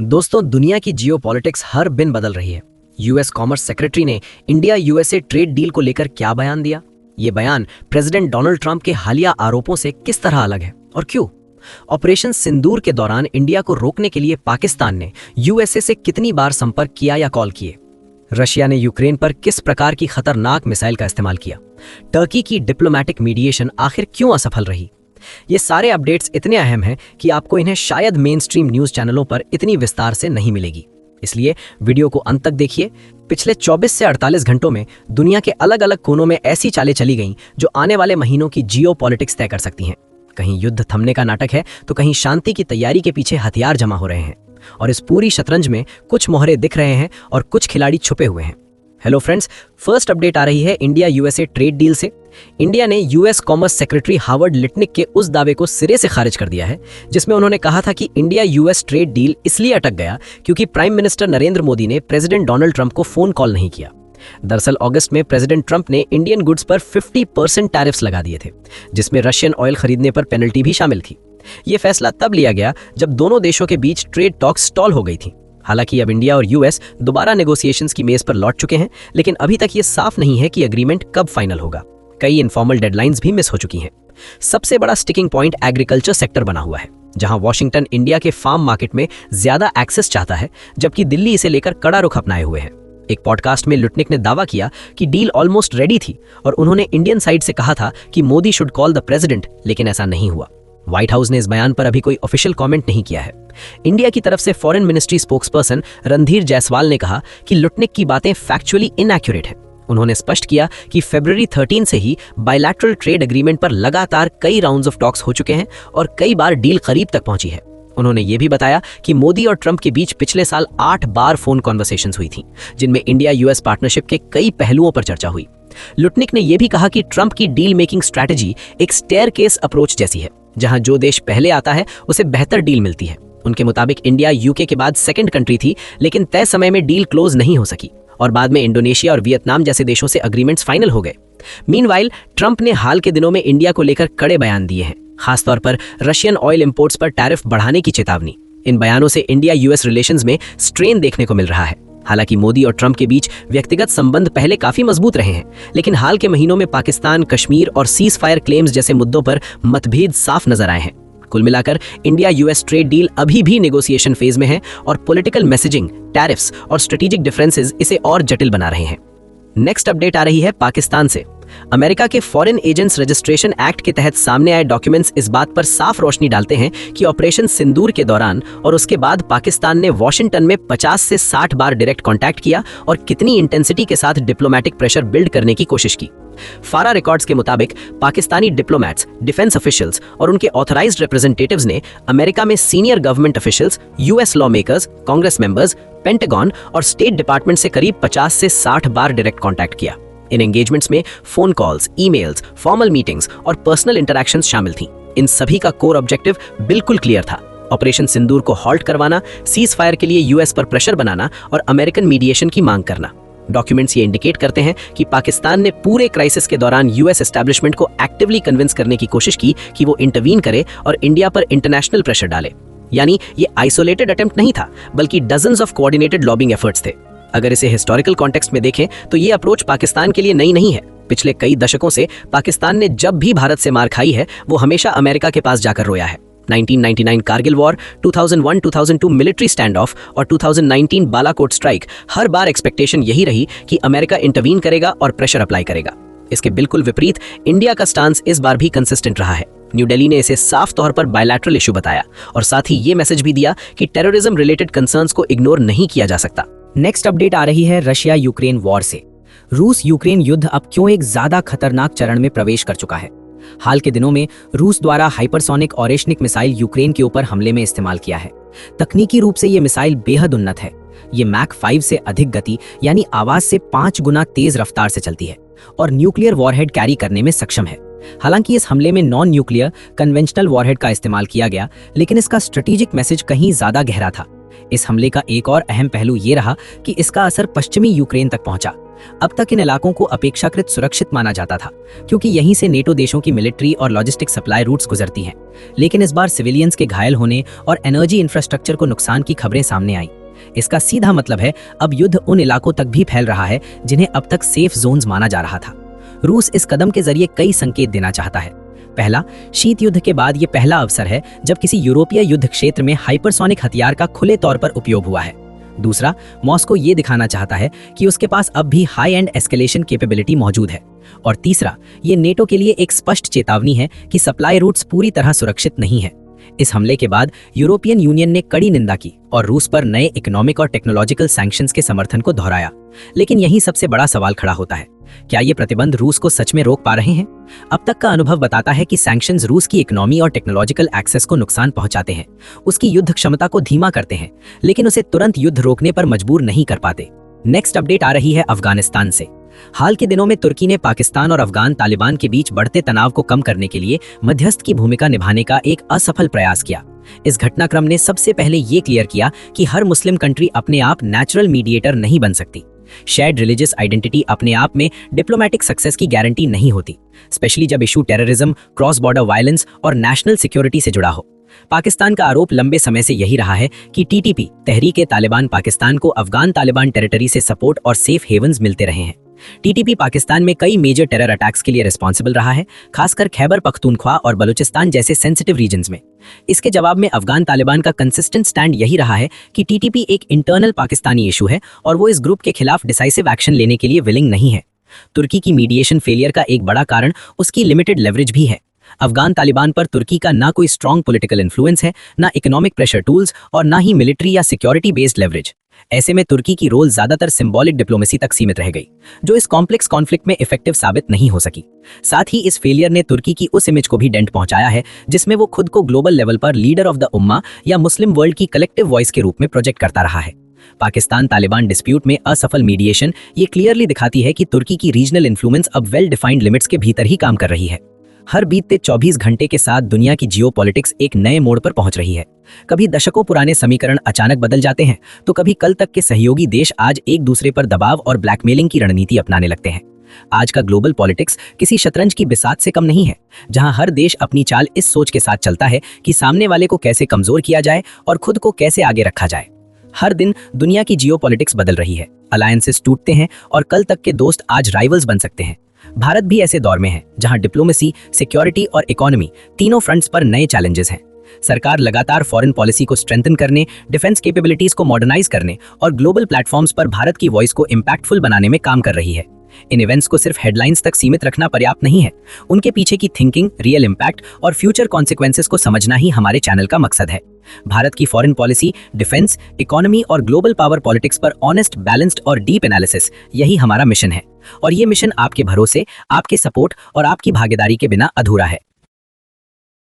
दोस्तों, दुनिया की जियोपॉलिटिक्स हर दिन बदल रही है। यूएस कॉमर्स सेक्रेटरी ने इंडिया यूएसए ट्रेड डील को लेकर क्या बयान दिया? ये बयान प्रेसिडेंट डोनाल्ड ट्रंप के हालिया आरोपों से किस तरह अलग है और क्यों? ऑपरेशन सिंदूर के दौरान इंडिया को रोकने के लिए पाकिस्तान ने यूएसए से कितनी बार संपर्क किया या कॉल किए? रशिया ने यूक्रेन पर किस प्रकार की खतरनाक मिसाइल का इस्तेमाल किया? टर्की की डिप्लोमैटिक मीडिएशन आखिर क्यों असफल रही? ये सारे अपडेट्स इतने अहम हैं कि आपको इन्हें शायद मेन स्ट्रीम न्यूज चैनलों पर इतनी विस्तार से नहीं मिलेगी। इसलिए वीडियो को अंत तक देखिए। पिछले 24 से 48 घंटों में दुनिया के अलग अलग कोनों में ऐसी चालें चली गईं जो आने वाले महीनों की जियोपॉलिटिक्स तय कर सकती हैं। कहीं युद्ध थमने का नाटक है तो कहीं शांति की तैयारी के पीछे हथियार जमा हो रहे हैं और इस पूरी शतरंज में कुछ मोहरे दिख रहे हैं और कुछ खिलाड़ी छुपे हुए हैं। हेलो फ्रेंड्स, फर्स्ट अपडेट आ रही है इंडिया यूएसए ट्रेड डील से। इंडिया ने यूएस कॉमर्स सेक्रेटरी हार्वर्ड लिटनिक के उस दावे को सिरे से खारिज कर दिया है जिसमें उन्होंने कहा था कि इंडिया यूएस ट्रेड डील इसलिए अटक गया क्योंकि प्राइम मिनिस्टर नरेंद्र मोदी ने प्रेसिडेंट डोनाल्ड ट्रंप को फोन कॉल नहीं किया। दरअसल अगस्त में प्रेसिडेंट ट्रंप ने इंडियन गुड्स पर 50% टैरिफ्स लगा दिए थे, जिसमें रशियन ऑयल खरीदने पर पेनल्टी भी शामिल थी। यह फैसला तब लिया गया जब दोनों देशों के बीच ट्रेड टॉक्स स्टॉल हो गई थी। हालांकि अब इंडिया और यूएस दोबारा नेगोशिएशंस की मेज पर लौट चुके हैं, लेकिन अभी तक ये साफ नहीं है कि एग्रीमेंट कब फाइनल होगा। कई इनफॉर्मल डेडलाइंस भी मिस हो चुकी हैं। सबसे बड़ा स्टिकिंग पॉइंट एग्रीकल्चर सेक्टर बना हुआ है, जहां वॉशिंगटन इंडिया के फार्म मार्केट में ज्यादा एक्सेस चाहता है, जबकि दिल्ली इसे लेकर कड़ा रुख अपनाए हुए है। एक पॉडकास्ट में लिटनिक ने दावा किया कि डील ऑलमोस्ट रेडी थी और उन्होंने इंडियन साइड से कहा था कि Modi should call the president, लेकिन ऐसा नहीं हुआ। व्हाइट हाउस ने इस बयान पर अभी कोई ऑफिशियल कमेंट नहीं किया है। इंडिया की तरफ से foreign ministry spokesperson Randhir Jaiswal ने कहा कि लिटनिक की बातें फैक्चुअली इनएक्यूरेट हैं। उन्होंने स्पष्ट किया कि फरवरी 13 से ही बायलैटरल ट्रेड एग्रीमेंट पर लगातार कई राउंड्स ऑफ टॉक्स हो चुके हैं और कई बार डील करीब तक पहुंची है। उन्होंने ये भी बताया कि मोदी और ट्रंप के बीच पिछले साल 8 बार फोन कॉन्वर्सेशंस हुई थी, जिनमें इंडिया यूएस पार्टनरशिप के कई पहलुओं पर चर्चा हुई। लिटनिक ने यह भी कहा कि ट्रंप की डील मेकिंग स्ट्रैटेजी एक स्टेयरकेस अप्रोच जैसी है, जहां जो देश पहले आता है उसे बेहतर डील मिलती है। उनके मुताबिक इंडिया यूके के बाद सेकंड कंट्री थी, लेकिन तय समय में डील क्लोज नहीं हो सकी और बाद में इंडोनेशिया और वियतनाम जैसे देशों से एग्रीमेंट्स फाइनल हो गए। मीनवाइल ट्रंप ने हाल के दिनों में इंडिया को लेकर कड़े बयान दिए हैं, खासतौर पर रशियन ऑयल इंपोर्ट्स पर टैरिफ बढ़ाने की चेतावनी। इन बयानों से इंडिया यूएस रिलेशंस में स्ट्रेन देखने को मिल रहा है। हालांकि मोदी और ट्रंप के बीच व्यक्तिगत संबंध पहले काफी मजबूत रहे हैं, लेकिन हाल के महीनों में पाकिस्तान, कश्मीर और सीज फायर क्लेम्स जैसे मुद्दों पर मतभेद साफ नजर आए हैं। कुल मिलाकर इंडिया यूएस ट्रेड डील अभी भी नेगोशिएशन फेज में है और पॉलिटिकल मैसेजिंग, टैरिफ्स और स्ट्रेटेजिक डिफरेंसेस इसे और जटिल बना रहे हैं। नेक्स्ट अपडेट आ रही है पाकिस्तान से। अमेरिका के फॉरेन एजेंट्स रजिस्ट्रेशन एक्ट के तहत सामने आए डॉक्यूमेंट्स इस बात पर साफ रोशनी डालते हैं कि ऑपरेशन सिंदूर के दौरान और उसके बाद पाकिस्तान ने वॉशिंगटन में 50 से 60 बार डायरेक्ट कांटेक्ट किया और कितनी इंटेंसिटी के साथ डिप्लोमेटिक प्रेशर बिल्ड करने की कोशिश की। फारा रिकॉर्ड्स के मुताबिक पाकिस्तानी डिप्लोमैट्स, डिफेंस ऑफिशियल्स और उनके ऑथराइज्ड रिप्रेजेंटेटिव्स ने अमेरिका में senior government officials, US law makers, Congress members, pentagon और स्टेट डिपार्टमेंट से करीब 50 से 60 बार डायरेक्ट कांटेक्ट किया। इन एंगेजमेंट्स में phone calls, emails, formal meetings और पर्सनल इंटरैक्शंस शामिल थीं। इन सभी का कोर ऑब्जेक्टिव बिल्कुल क्लियर था: ऑपरेशन सिंदूर को हॉल्ट करवाना, सीज फायर के लिए यूएस पर प्रेशर बनाना और अमेरिकन मीडिएशन की मांग करना। डॉक्यूमेंट्स ये इंडिकेट करते हैं कि पाकिस्तान ने पूरे क्राइसिस के दौरान यूएस एस्टैब्लिशमेंट को एक्टिवली कन्विंस करने की कोशिश की कि वो इंटरवीन करे और इंडिया पर इंटरनेशनल प्रेशर डाले। यानी ये आइसोलेटेड अटेम्प्ट नहीं था, बल्कि dozens of coordinated lobbying efforts थे। अगर इसे हिस्टोरिकल कॉन्टेक्स्ट में देखें तो ये अप्रोच पाकिस्तान के लिए नई नहीं है। पिछले कई दशकों से पाकिस्तान ने जब भी भारत से मार खाई है, वो हमेशा अमेरिका के पास जाकर रोया है। 1999 Kargil war, 2001-2002 military stand of और 2019 बालाकोट स्ट्राइक, हर बार एक्सपेक्टेशन यही रही कि अमेरिका इंटरवीन करेगा और प्रेशर अप्लाई करेगा। इसके बिल्कुल विपरीत इंडिया का स्टांस इस बार भी कंसिस्टेंट रहा है। न्यू दिल्ली ने इसे साफ तौर पर बायलैटरल इशू बताया और साथ ही ये मैसेज भी दिया कि टेररिज्म रिलेटेड कंसर्न्स को इग्नोर नहीं किया जा सकता। नेक्स्ट अपडेट आ रही है रशिया यूक्रेन वॉर से। रूस यूक्रेन युद्ध अब क्यों एक ज्यादा खतरनाक चरण में प्रवेश कर चुका है? हाल के दिनों में रूस द्वारा हाइपरसोनिक ऑरेशनिक मिसाइल यूक्रेन के ऊपर हमले में इस्तेमाल किया है। तकनीकी रूप से ये मिसाइल बेहद उन्नत है। ये मैक 5 से अधिक गति यानी आवाज से 5 गुना तेज रफ्तार से चलती है और न्यूक्लियर वॉरहेड कैरी करने में सक्षम है। हालांकि इस हमले में नॉन न्यूक्लियर कन्वेंशनल वॉरहेड का इस्तेमाल किया गया, लेकिन इसका स्ट्रेटेजिक मैसेज कहीं ज्यादा गहरा था। इस हमले का एक और अहम पहलू ये रहा कि इसका असर पश्चिमी यूक्रेन तक पहुंचा। अब तक इन इलाकों को अपेक्षाकृत सुरक्षित माना जाता था, क्योंकि यहीं से नेटो देशों की मिलिट्री और लॉजिस्टिक सप्लाई रूट्स गुजरती हैं। लेकिन इस बार सिविलियंस के घायल होने और एनर्जी इंफ्रास्ट्रक्चर को नुकसान की खबरें सामने आईं। इसका सीधा मतलब है अब युद्ध उन इलाकों तक भी फैल रहा है जिन्हें अब तक सेफ जोन्स माना जा रहा था। रूस इस कदम के जरिए कई संकेत देना चाहता है। पहला, शीत युद्ध के बाद ये पहला अवसर है जब किसी यूरोपीय युद्ध क्षेत्र में हाइपरसोनिक हथियार का खुले तौर पर उपयोग हुआ है। दूसरा, मॉस्को ये दिखाना चाहता है कि उसके पास अब भी हाई एंड एस्केलेशन कैपेबिलिटी मौजूद है। और तीसरा, ये नेटो के लिए एक स्पष्ट चेतावनी है कि सप्लाई रूट्स पूरी तरह सुरक्षित नहीं है। इस हमले के बाद यूरोपियन यूनियन ने कड़ी निंदा की और रूस पर नए इकोनॉमिक और टेक्नोलॉजिकल सैंक्शंस के समर्थन को दोहराया। लेकिन यही सबसे बड़ा सवाल खड़ा होता है, क्या ये प्रतिबंध रूस को सच में रोक पा रहे हैं? अब तक का अनुभव बताता है कि सैंक्शंस रूस की इकोनॉमी और टेक्नोलॉजिकल एक्सेस को नुकसान पहुंचाते हैं, उसकी युद्ध क्षमता को धीमा करते हैं, लेकिन उसे तुरंत युद्ध रोकने पर मजबूर नहीं कर पाते। नेक्स्ट अपडेट आ रही है अफगानिस्तान से। हाल के दिनों में तुर्की ने पाकिस्तान और अफगान तालिबान के बीच बढ़ते तनाव को कम करने के लिए मध्यस्थ की भूमिका निभाने का एक असफल प्रयास किया। इस घटनाक्रम ने सबसे पहले ये क्लियर किया कि हर मुस्लिम कंट्री अपने आप नेचुरल मीडिएटर नहीं बन सकती। शेयर्ड रिलीजियस आइडेंटिटी अपने आप में डिप्लोमेटिक सक्सेस की गारंटी नहीं होती, स्पेशली जब issue terrorism, cross border violence और नेशनल सिक्योरिटी से जुड़ा हो। पाकिस्तान का आरोप लंबे समय से यही रहा है कि टीटीपी तहरीक तालिबान पाकिस्तान को अफगान तालिबान टेरिटरी से सपोर्ट और सेफ हेवंस मिलते रहे हैं। टीटीपी पाकिस्तान में कई मेजर टेरर अटैक्स के लिए रिस्पॉन्सिबल रहा है, खासकर खैबर पख्तूनख्वा और बलूचिस्तान जैसे सेंसिटिव रीजन्स में। इसके जवाब में अफगान तालिबान का कंसिस्टेंट स्टैंड यही रहा है कि टीटीपी एक इंटरनल पाकिस्तानी इशू है और वो इस ग्रुप के खिलाफ डिसाइसिव एक्शन लेने के लिए विलिंग नहीं है। तुर्की की मीडिएशन फेलियर का एक बड़ा कारण उसकी लिमिटेड लेवरेज भी है। अफगान तालिबान पर तुर्की का ना कोई स्ट्रॉन्ग पॉलिटिकल इन्फ्लुएंस है, ना इकोनॉमिक प्रेशर टूल्स और ना ही मिलिट्री या सिक्योरिटी बेस्ड लेवरेज। ऐसे में तुर्की की रोल ज्यादातर सिंबॉलिक डिप्लोमेसी तक सीमित रह गई, जो इस कॉम्प्लेक्स कॉन्फ्लिक्ट में इफेक्टिव साबित नहीं हो सकी। साथ ही इस फेलियर ने तुर्की की उस इमेज को भी डेंट पहुंचाया है जिसमें वो खुद को ग्लोबल लेवल पर लीडर ऑफ द उम्मा या मुस्लिम वर्ल्ड की कलेक्टिव वॉइस के रूप में प्रोजेक्ट करता रहा है। पाकिस्तान तालिबान डिस्प्यूट में असफल मीडिएशन ये क्लियरली दिखाती है कि तुर्की की रीजनल इन्फ्लुएंस अब वेल डिफाइंड लिमिट्स के भीतर ही काम कर रही है। हर बीतते 24 घंटे के साथ दुनिया की जियोपॉलिटिक्स एक नए मोड़ पर पहुंच रही है। कभी दशकों पुराने समीकरण अचानक बदल जाते हैं, तो कभी कल तक के सहयोगी देश आज एक दूसरे पर दबाव और ब्लैकमेलिंग की रणनीति अपनाने लगते हैं। आज का ग्लोबल पॉलिटिक्स किसी शतरंज की बिसात से कम नहीं है, जहां हर देश अपनी चाल इस सोच के साथ चलता है कि सामने वाले को कैसे कमजोर किया जाए और खुद को कैसे आगे रखा जाए। हर दिन दुनिया की जियोपॉलिटिक्स बदल रही है, अलायंसेस टूटते हैं और कल तक के दोस्त आज राइवल्स बन सकते हैं। भारत भी ऐसे दौर में है जहां डिप्लोमेसी, सिक्योरिटी और इकोनॉमी तीनों फ्रंट्स पर नए चैलेंजेस हैं। सरकार लगातार फॉरेन पॉलिसी को स्ट्रेंथन करने, डिफेंस कैपेबिलिटीज को मॉडर्नाइज करने और ग्लोबल प्लेटफॉर्म्स पर भारत की वॉइस को इम्पैक्टफुल बनाने में काम कर रही है। इन इवेंट्स को सिर्फ हेडलाइंस तक सीमित रखना पर्याप्त नहीं है, उनके पीछे की थिंकिंग, रियल इम्पैक्ट और फ्यूचर कॉन्सिक्वेंसेस को समझना ही हमारे चैनल का मकसद है। भारत की फॉरेन पॉलिसी, डिफेंस, इकोनॉमी और ग्लोबल पावर पॉलिटिक्स पर ऑनेस्ट, बैलेंस्ड और डीप एनालिसिस, यही हमारा मिशन है। और ये मिशन आपके भरोसे, आपके सपोर्ट और आपकी भागीदारी के बिना अधूरा है।